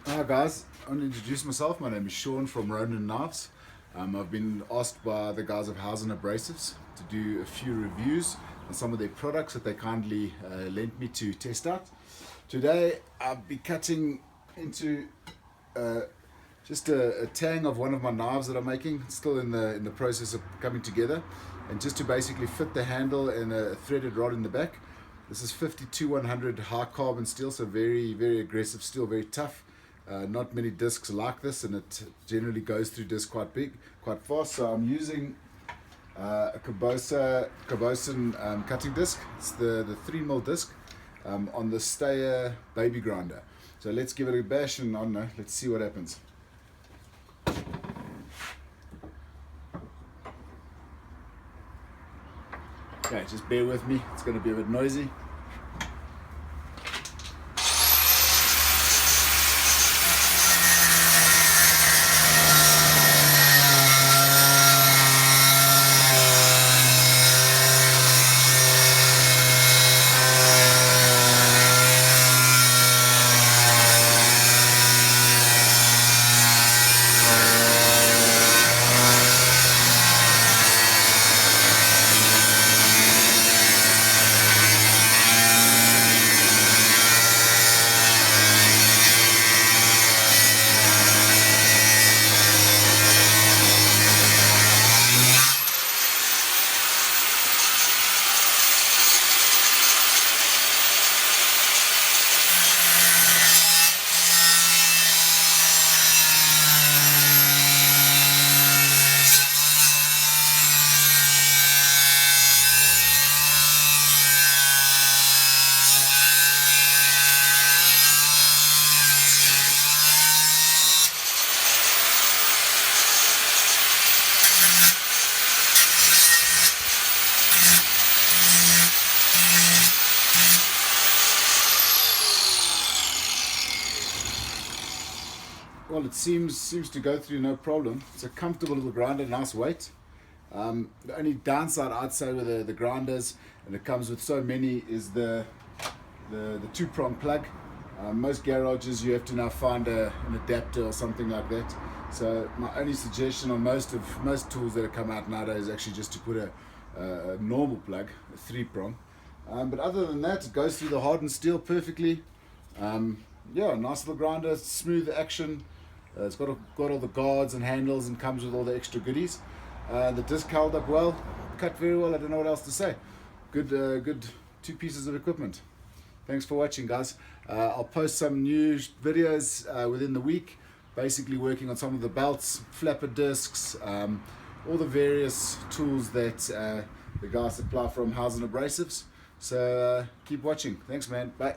Hi guys, I want to introduce myself. My name is Shaun from Ronin Knives. I've been asked by the guys of Hausen Abrasives to do a few reviews on some of their products that they kindly lent me to test out. Today I'll be cutting into just a tang of one of my knives that I'm making. It's still in the process of coming together, and just to basically fit the handle and a threaded rod in the back. This is 52-100 high carbon steel, so very aggressive steel, very tough. Not many discs like this, and it generally goes through discs quite fast. So I'm using a Karbosan cutting disc. It's the 3mm disc on the Stayer baby grinder. So let's give it a bash and let's see what happens. Okay, just bear with me. It's going to be a bit noisy. Well, it seems to go through no problem. It's a comfortable little grinder, nice weight. The only downside I'd say with the grinders, and it comes with so many, is the two-prong plug. Most garages you have to now find an adapter or something like that. So my only suggestion on most tools that have come out nowadays is actually just to put a normal plug, a 3-prong. But other than that, it goes through the hardened steel perfectly. Yeah, nice little grinder, smooth action. It's got all the guards and handles and comes with all the extra goodies. The disc held up well, cut very well. I don't know what else to say. Good two pieces of equipment. Thanks for watching, guys. I'll post some new videos within the week, basically working on some of the belts, flapper discs, all the various tools that the guys supply from Hausen Abrasives. So keep watching. Thanks, man. Bye.